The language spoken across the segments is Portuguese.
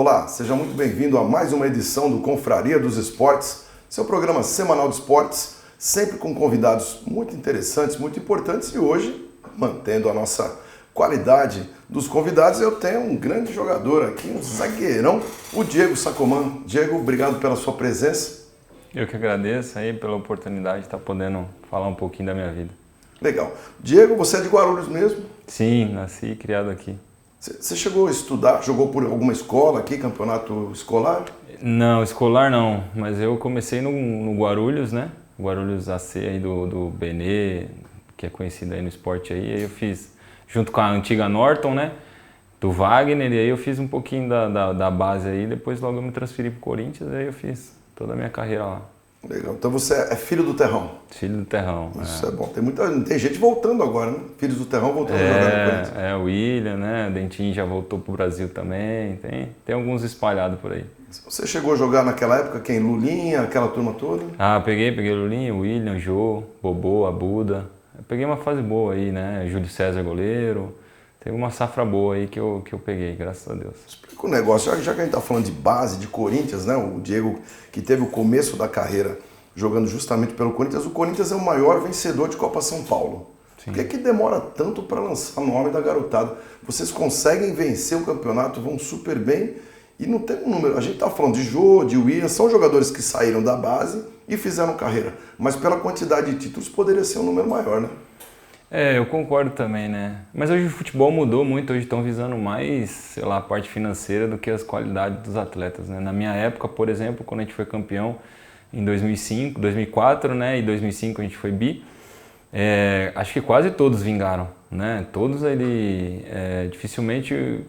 Olá, seja muito bem-vindo a mais uma edição do Confraria dos Esportes, seu programa semanal de esportes, sempre com convidados muito interessantes, muito importantes, e hoje, mantendo a nossa qualidade dos convidados, eu tenho um grande jogador aqui, um zagueirão, o Diego Sacomã. Diego, obrigado pela sua presença. Eu que agradeço aí pela oportunidade de estar podendo falar um pouquinho da minha vida. Legal. Diego, você é de Guarulhos mesmo? Sim, nasci e criado aqui. Você chegou a estudar, jogou por alguma escola aqui, campeonato escolar? Não, escolar não, mas eu comecei no Guarulhos, né? Guarulhos AC aí do Benê, que é conhecido aí no esporte aí eu fiz junto com a antiga Norton, né? Do Wagner, e aí eu fiz um pouquinho da base aí, depois logo eu me transferi pro Corinthians, aí eu fiz toda a minha carreira lá. Legal. Então você é filho do Terrão. Filho do Terrão. Isso é bom. Tem gente voltando agora, né? Filhos do Terrão voltando a jogar no Corinthians. O William, né? O Dentinho já voltou pro Brasil também. Tem alguns espalhados por aí. Você chegou a jogar naquela época quem? Lulinha, aquela turma toda? Ah, peguei Lulinha, William, Jô, Bobô, Abuda. Eu peguei uma fase boa aí, né? Júlio César goleiro. Teve uma safra boa aí que eu peguei, graças a Deus. Explica o negócio, já que a gente está falando de base, de Corinthians, né? O Diego, que teve o começo da carreira jogando justamente pelo Corinthians, o Corinthians é o maior vencedor de Copa São Paulo. Sim. Por que demora tanto para lançar o nome da garotada? Vocês conseguem vencer o campeonato, vão super bem e não tem um número. A gente está falando de Jô, de William, são jogadores que saíram da base e fizeram carreira. Mas pela quantidade de títulos poderia ser um número maior, né? Eu concordo também, né? Mas hoje o futebol mudou muito, hoje estão visando mais, sei lá, a parte financeira do que as qualidades dos atletas, né? Na minha época, por exemplo, quando a gente foi campeão em 2005, 2004, né? E 2005 a gente foi bi, acho que quase todos vingaram, né? Todos dificilmente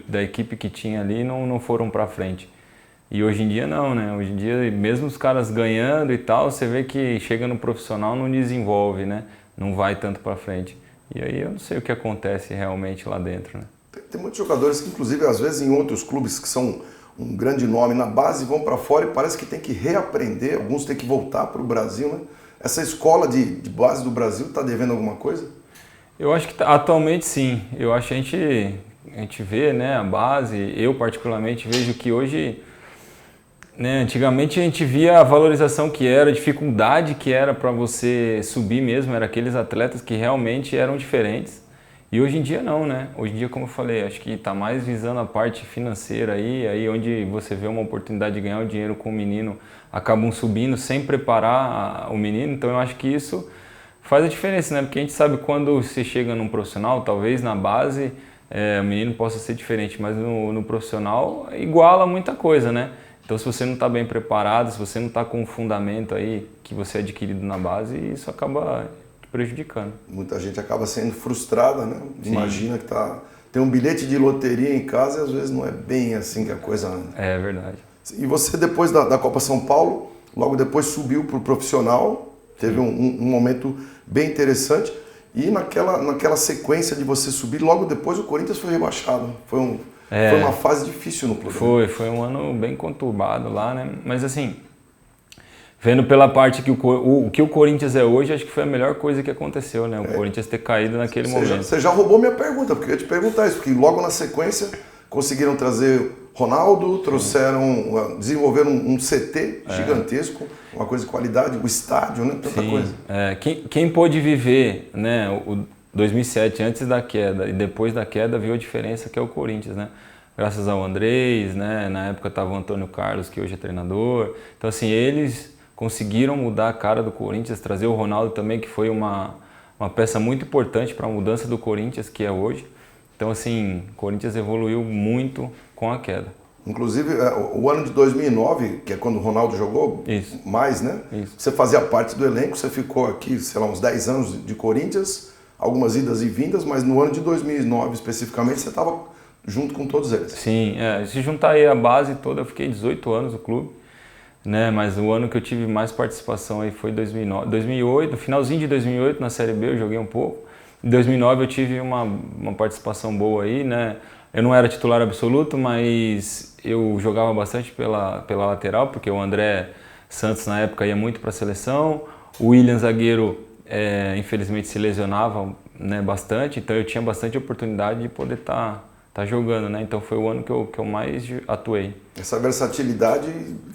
da equipe que tinha ali não foram pra frente. E hoje em dia não, né? Hoje em dia, mesmo os caras ganhando e tal, você vê que chega no profissional não desenvolve, né? Não vai tanto para frente. E aí eu não sei o que acontece realmente lá dentro, né? Tem muitos jogadores que, inclusive, às vezes em outros clubes que são um grande nome na base, vão para fora e parece que tem que reaprender, alguns têm que voltar para o Brasil, né? Essa escola de base do Brasil está devendo alguma coisa? Eu acho que atualmente sim. Eu acho que a gente vê, né, a base, eu particularmente vejo que hoje, né, antigamente a gente via a valorização que era, a dificuldade que era para você subir mesmo, eram aqueles atletas que realmente eram diferentes. E hoje em dia não, né? Hoje em dia, como eu falei, acho que está mais visando a parte financeira aí onde você vê uma oportunidade de ganhar o dinheiro com o menino, acabam subindo sem preparar o menino. Então eu acho que isso faz a diferença, né? Porque a gente sabe quando você chega num profissional, talvez na base o menino possa ser diferente, mas no profissional iguala muita coisa, né? Então se você não está bem preparado, se você não está com um fundamento aí que você é adquirido na base, isso acaba te prejudicando. Muita gente acaba sendo frustrada, né? Sim. Imagina que tem um bilhete de loteria em casa e às vezes não é bem assim que a coisa anda. É verdade. E você depois da Copa São Paulo, logo depois subiu para o profissional, teve um momento bem interessante e naquela sequência de você subir, logo depois o Corinthians foi rebaixado. Foi uma fase difícil no clube. Foi um ano bem conturbado lá, né? Mas assim, vendo pela parte que o que o Corinthians é hoje, acho que foi a melhor coisa que aconteceu, né? O Corinthians ter caído naquele momento. Você já roubou minha pergunta, porque eu ia te perguntar isso, porque logo na sequência conseguiram trazer Ronaldo, desenvolveram um CT gigantesco, uma coisa de qualidade, o estádio, né? Tanta coisa. Quem pôde viver, né, o 2007 antes da queda e depois da queda viu a diferença que é o Corinthians, né? Graças ao Andrés, né? Na época estava o Antônio Carlos, que hoje é treinador. Então assim, eles conseguiram mudar a cara do Corinthians, trazer o Ronaldo também, que foi uma peça muito importante para a mudança do Corinthians que é hoje. Então assim, o Corinthians evoluiu muito com a queda. Inclusive, o ano de 2009, que é quando o Ronaldo jogou mais, né? Isso. Você fazia parte do elenco, você ficou aqui, sei lá, uns 10 anos de Corinthians, algumas idas e vindas, mas no ano de 2009 especificamente você estava junto com todos eles. Sim, se juntar aí a base toda, eu fiquei 18 anos no clube, né? Mas o ano que eu tive mais participação aí foi 2009, 2008, no finalzinho de 2008 na Série B eu joguei um pouco. Em 2009 eu tive uma participação boa aí, né? Eu não era titular absoluto, mas eu jogava bastante pela lateral, porque o André Santos na época ia muito para a seleção, o William zagueiro infelizmente se lesionava, né, bastante, então eu tinha bastante oportunidade de poder estar tá jogando, né? Então foi o ano que eu mais atuei. Essa versatilidade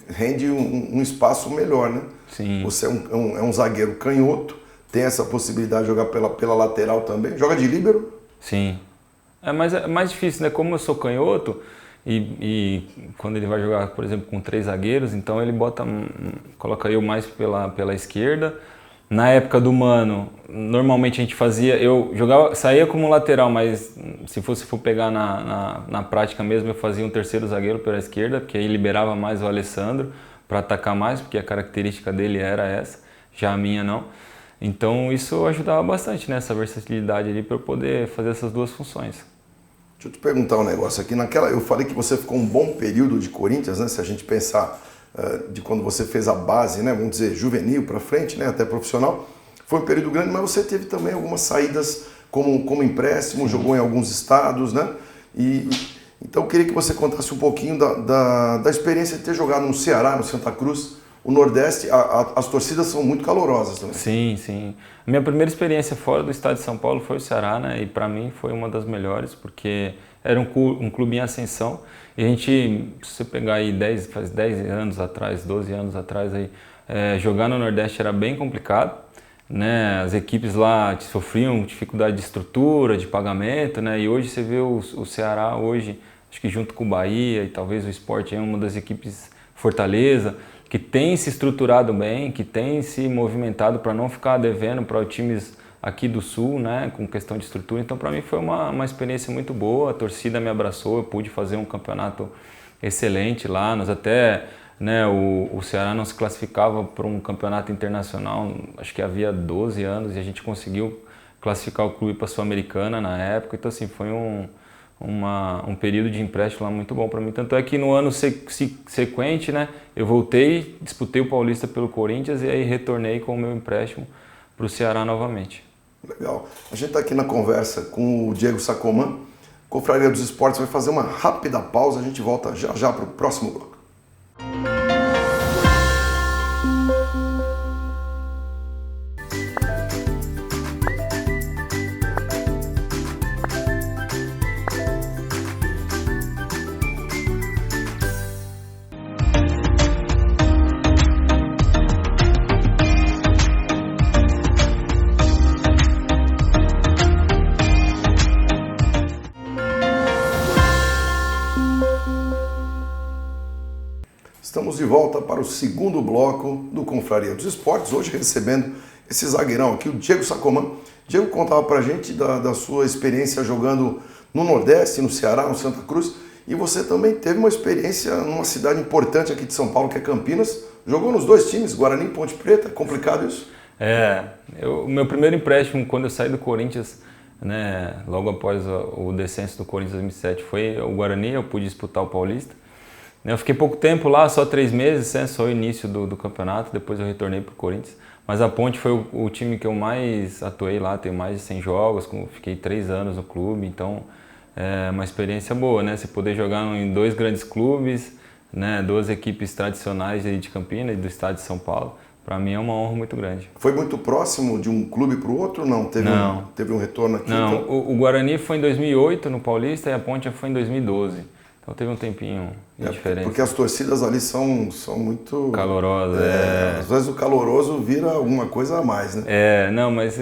rende um espaço melhor, né? Sim. Você é um zagueiro canhoto, tem essa possibilidade de jogar pela lateral também. Joga de líbero? Sim. É mais difícil, né? Como eu sou canhoto e quando ele vai jogar, por exemplo, com 3 zagueiros, então ele coloca eu mais pela esquerda. Na época do Mano, normalmente a gente saía como lateral, mas se for pegar na prática mesmo, eu fazia um terceiro zagueiro pela esquerda, porque aí liberava mais o Alessandro para atacar mais, porque a característica dele era essa, já a minha não. Então isso ajudava bastante, né, essa versatilidade ali para eu poder fazer essas duas funções. Deixa eu te perguntar um negócio aqui. Eu falei que você ficou um bom período de Corinthians, né? Se a gente pensar de quando você fez a base, né? Vamos dizer, juvenil para frente, né? Até profissional. Foi um período grande, mas você teve também algumas saídas como empréstimo, jogou em alguns estados, né? Então eu queria que você contasse um pouquinho da experiência de ter jogado no Ceará, no Santa Cruz. O Nordeste, as torcidas são muito calorosas também. Sim, sim. A minha primeira experiência fora do estado de São Paulo foi o Ceará, né? E para mim foi uma das melhores, porque era um clube em ascensão. E a gente, se você pegar aí faz 10 anos atrás, 12 anos atrás, aí, jogar no Nordeste era bem complicado, né? As equipes lá sofriam dificuldade de estrutura, de pagamento, né? E hoje você vê o Ceará, hoje, acho que junto com o Bahia e talvez o Sport é uma das equipes, Fortaleza, que tem se estruturado bem, que tem se movimentado para não ficar devendo para os times aqui do Sul, né, com questão de estrutura. Então, para mim foi uma experiência muito boa, a torcida me abraçou, eu pude fazer um campeonato excelente lá, nós até, né, o Ceará não se classificava para um campeonato internacional, acho que havia 12 anos, e a gente conseguiu classificar o clube para a Sul-Americana na época, então assim, foi um período de empréstimo lá muito bom para mim. Tanto é que no ano sequente, né, eu voltei, disputei o Paulista pelo Corinthians e aí retornei com o meu empréstimo para o Ceará novamente. Legal. A gente está aqui na conversa com o Diego Sacomã. Confraria dos Esportes vai fazer uma rápida pausa. A gente volta já para o próximo bloco. Estamos de volta para o segundo bloco do Confraria dos Esportes, hoje recebendo esse zagueirão aqui, o Diego Sacomã. Diego contava pra gente da sua experiência jogando no Nordeste, no Ceará, no Santa Cruz, e você também teve uma experiência numa cidade importante aqui de São Paulo, que é Campinas. Jogou nos 2 times, Guarani e Ponte Preta, é complicado isso? O meu primeiro empréstimo quando eu saí do Corinthians, né, logo após o descenso do Corinthians em 2007, foi o Guarani, eu pude disputar o Paulista. Eu fiquei pouco tempo lá, só 3 meses, né, só o início do campeonato, depois eu retornei para o Corinthians. Mas a Ponte foi o time que eu mais atuei lá, tenho mais de 100 jogos, fiquei 3 anos no clube, então é uma experiência boa, né? Você poder jogar em 2 grandes clubes, né, 2 equipes tradicionais aí de Campinas e do estado de São Paulo, para mim é uma honra muito grande. Foi muito próximo de um clube para o outro? Não, teve um retorno aqui? Não, então... o Guarani foi em 2008 no Paulista e a Ponte foi em 2012. Então teve um tempinho de diferença. Porque as torcidas ali são muito... calorosas. Às vezes o caloroso vira alguma coisa a mais, né? Não, mas...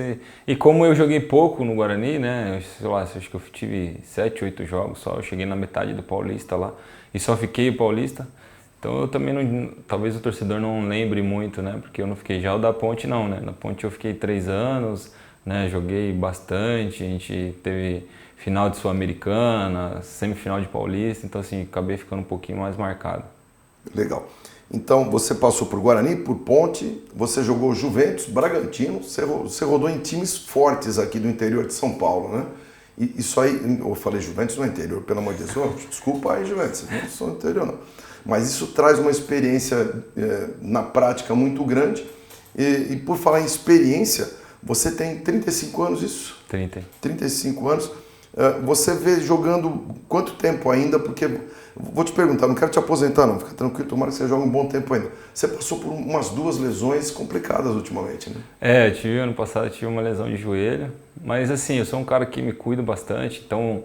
E como eu joguei pouco no Guarani, né? Sei lá, acho que eu tive 7, 8 jogos só. Eu cheguei na metade do Paulista lá e só fiquei o Paulista. Então eu também não... Talvez o torcedor não lembre muito, né? Porque eu não fiquei já o da Ponte, não, né? Na Ponte eu fiquei 3 anos, né? Joguei bastante, a gente teve... final de Sul-Americana, semifinal de Paulista, então assim, acabei ficando um pouquinho mais marcado. Legal. Então você passou por Guarani, por Ponte, você jogou Juventus, Bragantino, você rodou em times fortes aqui do interior de São Paulo, né? E isso aí, eu falei Juventus no interior, pelo amor de Deus, desculpa aí Juventus, não sou no interior não. Mas isso traz uma experiência na prática muito grande e por falar em experiência, você tem 35 anos isso? 35 anos. Você vê jogando quanto tempo ainda? Porque, vou te perguntar, não quero te aposentar não, fica tranquilo, tomara que você jogue um bom tempo ainda. Você passou por umas 2 lesões complicadas ultimamente, né? Ano passado tive uma lesão de joelho, mas assim, eu sou um cara que me cuido bastante, então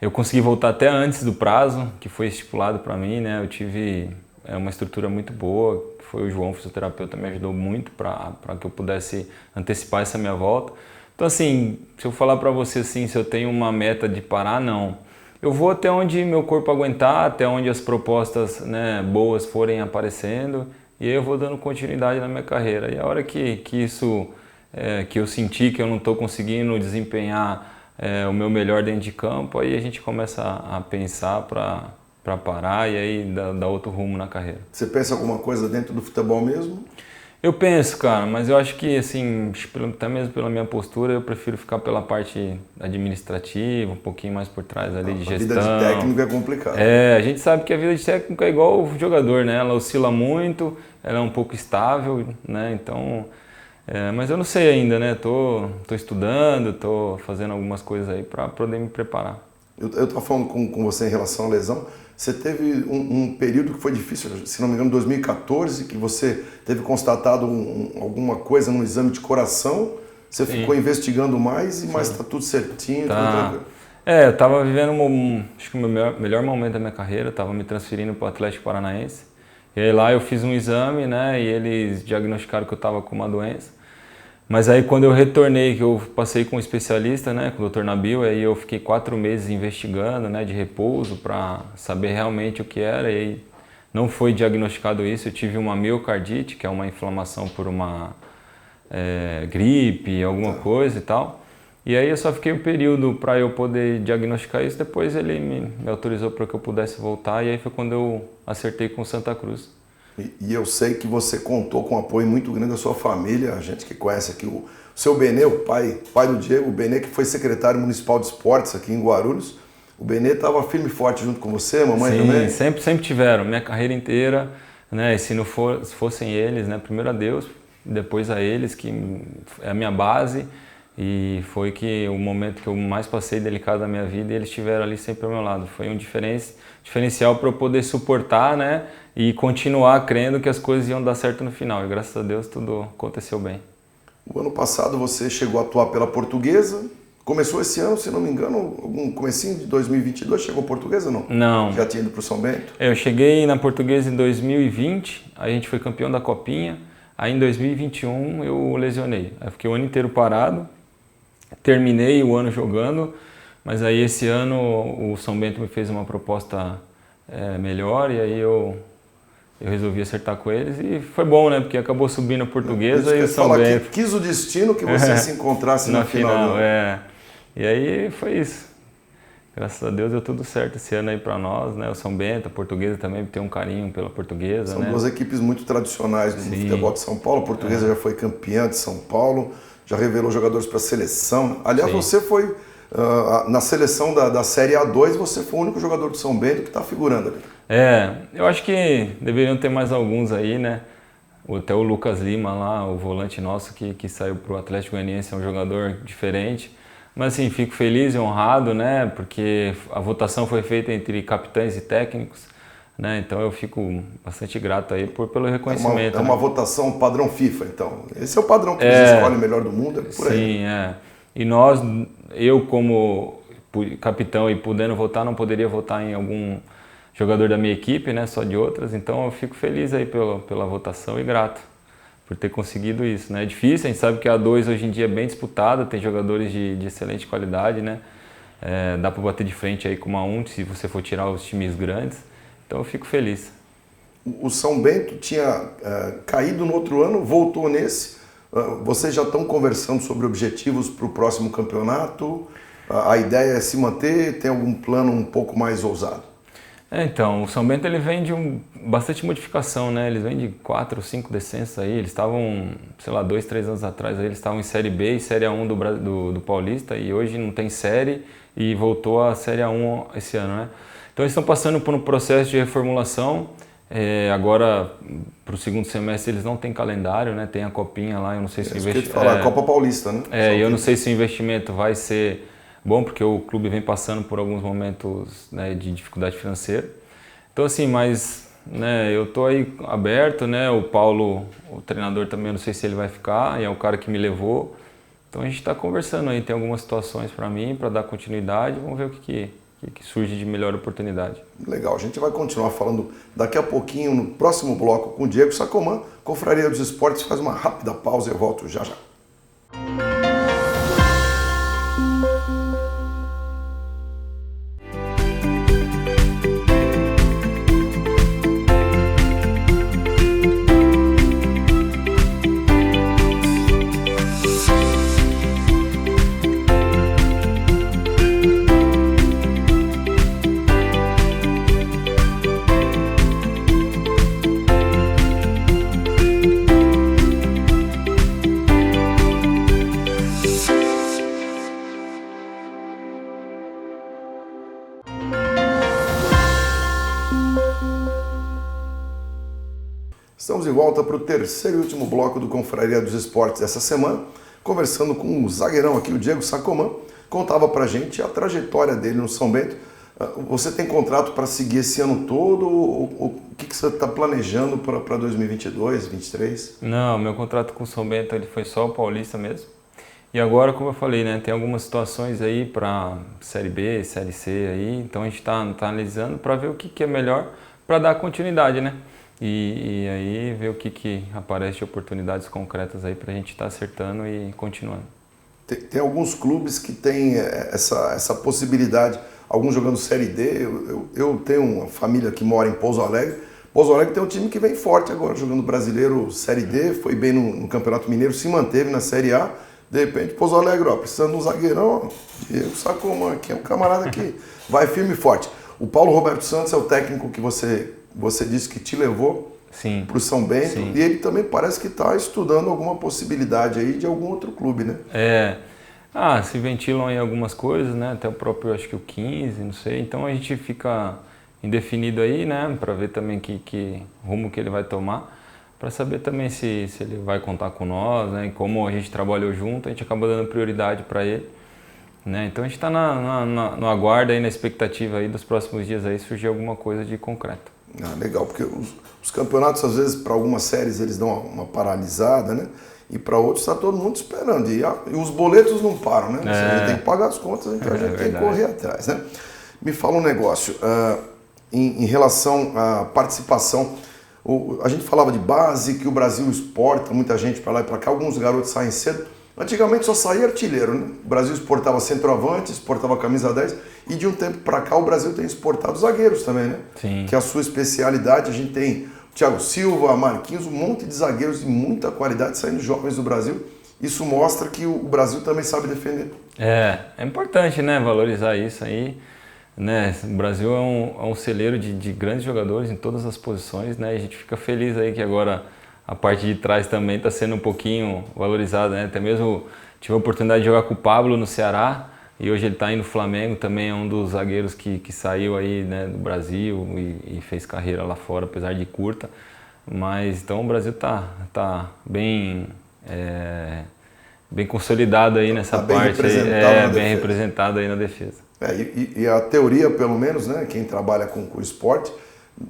Eu consegui voltar até antes do prazo que foi estipulado para mim, né? Eu tive uma estrutura muito boa, foi o João, o fisioterapeuta, me ajudou muito para que eu pudesse antecipar essa minha volta. Então assim, se eu falar para você assim, se eu tenho uma meta de parar, não. Eu vou até onde meu corpo aguentar, até onde as propostas, né, boas forem aparecendo, e aí eu vou dando continuidade na minha carreira. E a hora que eu senti que eu não estou conseguindo desempenhar o meu melhor dentro de campo, aí a gente começa a pensar para parar e aí dar outro rumo na carreira. Você pensa alguma coisa dentro do futebol mesmo? Eu penso, cara, mas eu acho que, assim, até mesmo pela minha postura, eu prefiro ficar pela parte administrativa, um pouquinho mais por trás ali de gestão. A vida de técnico é complicada. A gente sabe que a vida de técnico é igual o jogador, né? Ela oscila muito, ela é um pouco estável, né? Então, mas eu não sei ainda, né? Tô estudando, tô fazendo algumas coisas aí para poder me preparar. Eu estava falando com você em relação à lesão. Você teve um período que foi difícil, se não me engano, 2014, que você teve constatado alguma coisa no exame de coração. Você ficou investigando mais, mas está tudo certinho, tudo tranquilo. Eu estava vivendo acho que o meu melhor momento da minha carreira, estava me transferindo para o Atlético Paranaense. E aí lá eu fiz um exame, né, e eles diagnosticaram que eu estava com uma doença. Mas aí quando eu retornei, que eu passei com um especialista, né, com o Dr. Nabil, aí eu fiquei 4 meses investigando, né, de repouso para saber realmente o que era, e aí não foi diagnosticado isso. Eu tive uma miocardite, que é uma inflamação por uma gripe, alguma coisa e tal. E aí eu só fiquei um período para eu poder diagnosticar isso, depois ele me autorizou para que eu pudesse voltar, e aí foi quando eu acertei com o Santa Cruz. E eu sei que você contou com um apoio muito grande da sua família, a gente que conhece aqui o seu Benê, o pai do Diego, o Benê que foi secretário municipal de esportes aqui em Guarulhos. O Benê estava firme e forte junto com você, a mamãe também? Sim, sempre tiveram, minha carreira inteira, né, e se fossem eles, né, primeiro a Deus, depois a eles, que é a minha base, e foi que o momento que eu mais passei delicado da minha vida, e eles estiveram ali sempre ao meu lado. Foi um diferencial para eu poder suportar, né, e continuar crendo que as coisas iam dar certo no final. E graças a Deus tudo aconteceu bem. O ano passado você chegou a atuar pela Portuguesa. Começou esse ano, se não me engano, algum comecinho de 2022, chegou a Portuguesa ou não? Não. Já tinha ido para o São Bento? Eu cheguei na Portuguesa em 2020, a gente foi campeão da Copinha. Aí em 2021 eu lesionei. Aí fiquei o ano inteiro parado, terminei o ano jogando, mas aí esse ano o São Bento me fez uma proposta melhor, e aí eu resolvi acertar com eles, e foi bom, né? Porque acabou subindo a Portuguesa e o São Bento. Quis o destino que você se encontrasse na final. E aí foi isso. Graças a Deus deu tudo certo esse ano aí para nós, né? O São Bento, a Portuguesa também tem um carinho pela Portuguesa, São né? duas equipes muito tradicionais do futebol de São Paulo. A Portuguesa já foi campeã de São Paulo, já revelou jogadores para a seleção. Aliás, você foi na seleção da Série A2, você foi o único jogador do São Bento que está figurando ali. Eu acho que deveriam ter mais alguns aí, né? Até o Lucas Lima lá, o volante nosso que saiu para o Atlético Goianiense, é um jogador diferente. Mas assim, fico feliz e honrado, né? Porque a votação foi feita entre capitães e técnicos, né? Então eu fico bastante grato aí pelo reconhecimento. É uma votação padrão FIFA, então. Esse é o padrão que eles escolhem o melhor do mundo, é por aí. Sim, E eu como capitão e podendo votar, não poderia votar em algum jogador da minha equipe, né? Só de outras. Então eu fico feliz aí pela votação e grato por ter conseguido isso, né? É difícil, a gente sabe que a A2 hoje em dia é bem disputada, tem jogadores de excelente qualidade, né? Dá para bater de frente aí com uma A1 se você for tirar os times grandes, então eu fico feliz. O São Bento tinha caído no outro ano, voltou nesse. Vocês já estão conversando sobre objetivos para o próximo campeonato? A ideia é se manter? Tem algum plano um pouco mais ousado? Então, o São Bento ele vem de bastante modificação, né? Eles vêm de 4 ou 5 descensos aí. Eles estavam, sei lá, 2, 3 anos atrás aí, eles estavam em Série B e Série A1 do Paulista, e hoje não tem série e voltou à Série A1 esse ano, né? Então eles estão passando por um processo de reformulação. Agora, para o segundo semestre, eles não têm calendário, né? Tem a copinha lá, eu não sei se o investimento... a Copa Paulista, né? Eu não sei se o investimento vai ser bom, porque o clube vem passando por alguns momentos, né, de dificuldade financeira. Então assim, mas, né, eu tô aí aberto, né? O Paulo, o treinador também, eu não sei se ele vai ficar, e é o cara que me levou. Então a gente está conversando aí, tem algumas situações para mim, para dar continuidade, vamos ver o que que surge de melhor oportunidade. Legal, a gente vai continuar falando daqui a pouquinho no próximo bloco com o Diego Sacomã, Confraria dos Esportes. Faz uma rápida pausa e eu volto já já. Estamos de volta para o terceiro e último bloco do Confraria dos Esportes dessa semana, conversando com o zagueirão aqui, o Diego Sacomã. Contava pra gente a trajetória dele no São Bento. Você tem contrato para seguir esse ano todo? O que você está planejando para 2022, 2023? Não, meu contrato com o São Bento ele foi só o Paulista mesmo. E agora, como eu falei, né, tem algumas situações aí para Série B, Série C aí, então a gente está analisando para ver o que é melhor para dar continuidade, né? E aí ver o que aparece de oportunidades concretas aí para a gente estar acertando e continuando. Tem alguns clubes que têm essa possibilidade, alguns jogando Série D. Eu tenho uma família que mora em Pouso Alegre. Pouso Alegre tem um time que vem forte agora, jogando brasileiro Série D, foi bem no Campeonato Mineiro, se manteve na Série A. De repente, Pouso Alegre, precisando de um zagueirão, Diego Sacomã, que é um camarada que vai firme e forte. O Paulo Roberto Santos é o técnico que você disse que te levou para o São Bento. Sim. E ele também parece que está estudando alguma possibilidade aí de algum outro clube, né? Se ventilam aí algumas coisas, né? Até o próprio, acho que o 15, não sei. Então a gente fica indefinido aí, né? Para ver também que rumo que ele vai tomar. Para saber também se ele vai contar com nós, né? E como a gente trabalhou junto, a gente acaba dando prioridade para ele. Né? Então a gente está no aguardo aí, na expectativa aí dos próximos dias aí surgir alguma coisa de concreto. Legal, porque os campeonatos às vezes para algumas séries eles dão uma paralisada, né? E para outros está todo mundo esperando. E os boletos não param, né? A gente tem que pagar as contas, então a gente tem que correr atrás, né? Me fala um negócio, em relação à participação, a gente falava de base, que o Brasil exporta muita gente para lá e para cá, alguns garotos saem cedo. Antigamente só saía artilheiro, né? O Brasil exportava centroavante, exportava camisa 10 e de um tempo para cá o Brasil tem exportado zagueiros também, né? Sim. Que é a sua especialidade. A gente tem o Thiago Silva, Marquinhos, um monte de zagueiros de muita qualidade saindo jovens do Brasil. Isso mostra que o Brasil também sabe defender. É importante, né? Valorizar isso aí. Né? O Brasil é um celeiro de grandes jogadores em todas as posições, né? E a gente fica feliz aí que agora a parte de trás também está sendo um pouquinho valorizada, né? Até mesmo tive a oportunidade de jogar com o Pablo no Ceará e hoje ele está aí no Flamengo, também é um dos zagueiros que saiu aí, né, do Brasil e fez carreira lá fora, apesar de curta. Mas então o Brasil tá bem consolidado aí nessa parte, bem representado aí na defesa. E a teoria, pelo menos, né, quem trabalha com o esporte,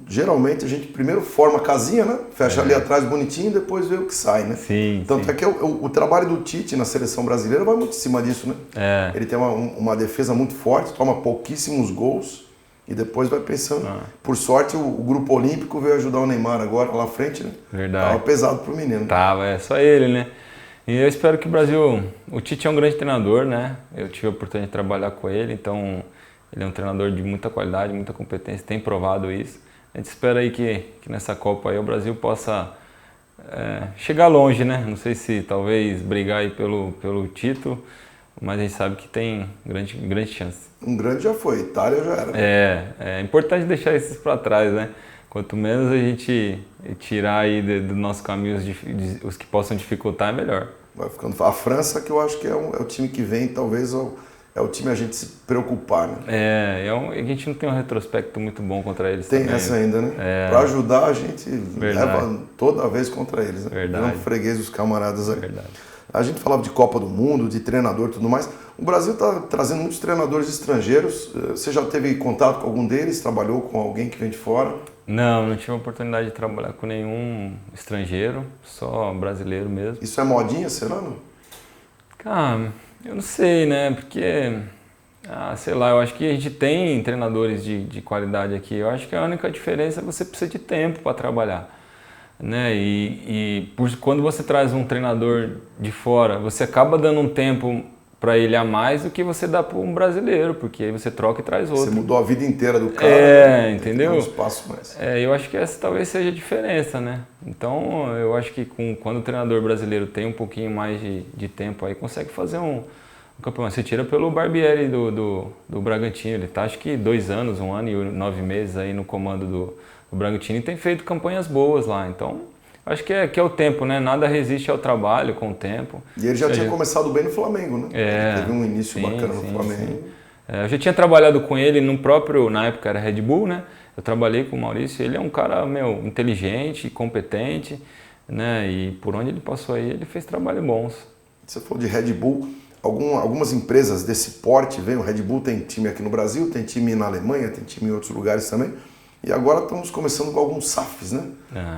geralmente a gente primeiro forma a casinha, né? Fecha ali atrás bonitinho e depois vê o que sai, né? Sim, Tanto é que o trabalho do Tite na seleção brasileira vai muito em cima disso, né? Ele tem uma defesa muito forte, toma pouquíssimos gols e depois vai pensando. Por sorte, o grupo olímpico veio ajudar o Neymar agora lá à frente, né? Verdade. Tava pesado pro menino. Tava, só ele, né? E eu espero que o Tite é um grande treinador, né? Eu tive a oportunidade de trabalhar com ele, então ele é um treinador de muita qualidade, muita competência, tem provado isso. A gente espera aí que nessa Copa aí o Brasil possa chegar longe, né? Não sei se talvez brigar aí pelo título, mas a gente sabe que tem grande chance. Um grande já foi, Itália já era. É importante deixar esses para trás, né? Quanto menos a gente tirar aí do nosso caminho os que possam dificultar, é melhor. Vai ficando. A França, que eu acho que é o time que vem, talvez é o time a gente se preocupar, né? A gente não tem um retrospecto muito bom contra eles. Tem também. essa ainda, né? Para ajudar, a gente leva toda vez contra eles, né? Verdade. Não freguês os camaradas aí. Verdade. A gente falava de Copa do Mundo, de treinador e tudo mais. O Brasil está trazendo muitos treinadores estrangeiros. Você já teve contato com algum deles? Trabalhou com alguém que vem de fora? Não tive a oportunidade de trabalhar com nenhum estrangeiro, só brasileiro mesmo. Isso é modinha, será não? Cara, eu não sei, né? Porque Sei lá, eu acho que a gente tem treinadores de qualidade aqui. Eu acho que a única diferença é que você precisa de tempo para trabalhar, né? Quando você traz um treinador de fora, você acaba dando um tempo para ele a mais do que você dá para um brasileiro, porque aí você troca e traz outro. Você mudou a vida inteira do cara, né? Entendeu? Tem que dar um espaço mais. Eu acho que essa talvez seja a diferença, né? Então, eu acho que quando o treinador brasileiro tem um pouquinho mais de tempo aí, consegue fazer um campeonato. Você tira pelo Barbieri do Bragantino, ele tá acho que 2 anos, 1 ano e 9 meses aí no comando do Bragantino e tem feito campanhas boas lá. Então, acho que é o tempo, né? Nada resiste ao trabalho com o tempo. E ele já tinha começado bem no Flamengo, né? Ele teve um início bacana no Flamengo. Sim. Eu já tinha trabalhado com ele na época era Red Bull, né? Eu trabalhei com o Maurício, ele é um cara, inteligente, competente, né? E por onde ele passou aí, ele fez trabalhos bons. Você falou de Red Bull, algumas empresas desse porte vêm, o Red Bull tem time aqui no Brasil, tem time na Alemanha, tem time em outros lugares também. E agora estamos começando com alguns SAFs, né?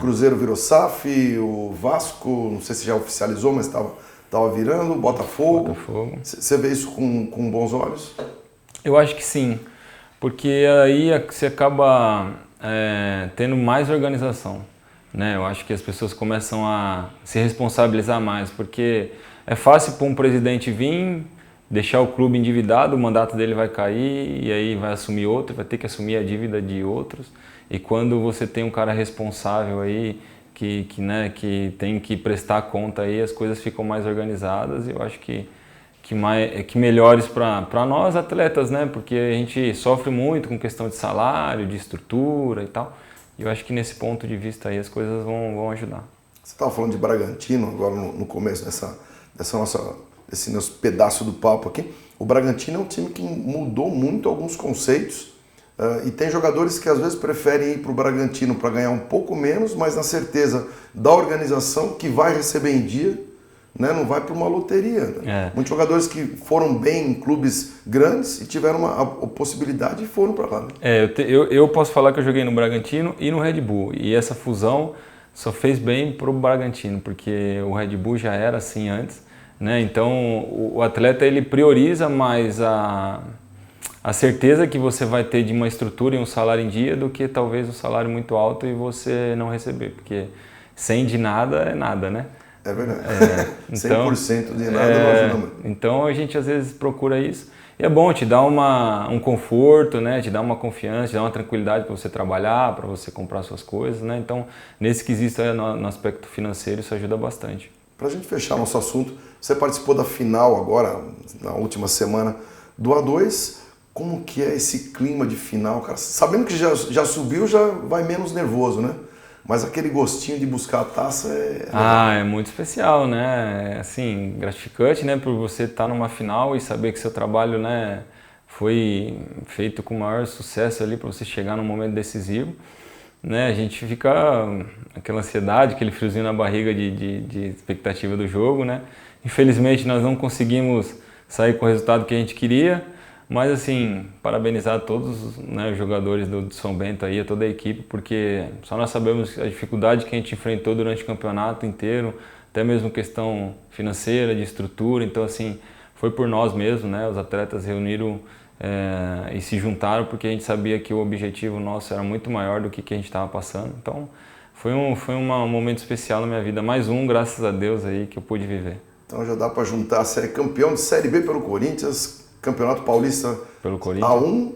Cruzeiro virou SAF, o Vasco, não sei se já oficializou, mas estava virando, Botafogo. Você vê isso com bons olhos? Eu acho que sim, porque aí você acaba tendo mais organização, né? Eu acho que as pessoas começam a se responsabilizar mais, porque é fácil para um presidente vir, deixar o clube endividado, o mandato dele vai cair e aí vai assumir outro, vai ter que assumir a dívida de outros. E quando você tem um cara responsável aí, que tem que prestar conta aí, as coisas ficam mais organizadas e eu acho que melhores para nós atletas, né? Porque a gente sofre muito com questão de salário, de estrutura e tal. E eu acho que nesse ponto de vista aí as coisas vão ajudar. Você estava falando de Bragantino agora no começo desse nosso pedaço do papo aqui. O Bragantino é um time que mudou muito alguns conceitos e tem jogadores que às vezes preferem ir para o Bragantino para ganhar um pouco menos, mas na certeza da organização que vai receber em dia, né? Não vai para uma loteria. Né? Muitos jogadores que foram bem em clubes grandes e tiveram a possibilidade e foram para lá. Né? Eu posso falar que eu joguei no Bragantino e no Red Bull. E essa fusão só fez bem para o Bragantino, porque o Red Bull já era assim antes. Né? Então o atleta ele prioriza mais a certeza que você vai ter de uma estrutura e um salário em dia do que talvez um salário muito alto e você não receber. Porque 100 de nada é nada, né? É verdade. Então, 100% de nada não ajuda muito. Então a gente às vezes procura isso. E é bom, te dá um conforto, né? Te dá uma confiança, te dá uma tranquilidade para você trabalhar, para você comprar suas coisas. Né? Então, nesse quesito, no aspecto financeiro, isso ajuda bastante. Para a gente fechar nosso assunto, você participou da final agora, na última semana, do A2. Como que é esse clima de final, cara? Sabendo que já subiu, já vai menos nervoso, né? Mas aquele gostinho de buscar a taça é muito especial, né? Assim, gratificante, né? Por você estar numa final e saber que seu trabalho, né, foi feito com o maior sucesso ali para você chegar num momento decisivo. Né? A gente fica aquela ansiedade, aquele friozinho na barriga de expectativa do jogo, né? Infelizmente nós não conseguimos sair com o resultado que a gente queria. Mas assim, parabenizar todos, né, os jogadores do São Bento aí, a toda a equipe, porque só nós sabemos a dificuldade que a gente enfrentou durante o campeonato inteiro, até mesmo questão financeira, de estrutura, então assim, foi por nós mesmos, né, os atletas reuniram e se juntaram porque a gente sabia que o objetivo nosso era muito maior do que a gente estava passando, então foi um momento especial na minha vida, mais um, graças a Deus aí, que eu pude viver. Então já dá para juntar, você é campeão de Série B pelo Corinthians, Campeonato Paulista pelo Corinthians. A1,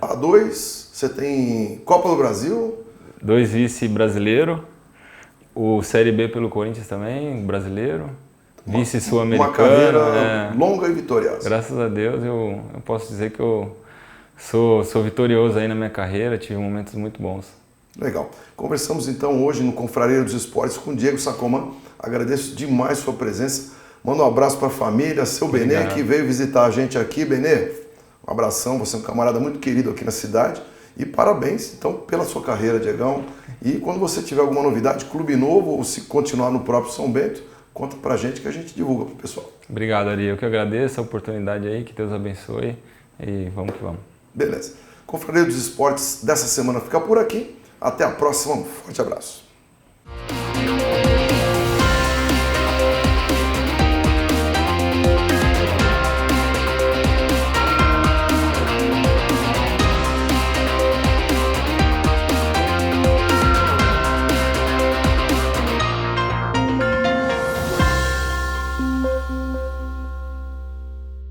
A2, você tem Copa do Brasil. 2 vice brasileiro, o Série B pelo Corinthians também, brasileiro, vice sul-americano. Uma carreira longa e vitoriosa. Graças a Deus eu posso dizer que eu sou vitorioso aí na minha carreira, tive momentos muito bons. Legal. Conversamos então hoje no Confraria dos Esportes com o Diego Sacomã. Agradeço demais sua presença. Manda um abraço para a família, seu Benê, que veio visitar a gente aqui. Benê, um abração, você é um camarada muito querido aqui na cidade. E parabéns, então, pela sua carreira, Diegão. E quando você tiver alguma novidade, clube novo, ou se continuar no próprio São Bento, conta pra gente que a gente divulga pro pessoal. Obrigado, Ari. Eu que agradeço a oportunidade aí, que Deus abençoe. E vamos que vamos. Beleza. Confraria dos Esportes dessa semana fica por aqui. Até a próxima. Um forte abraço.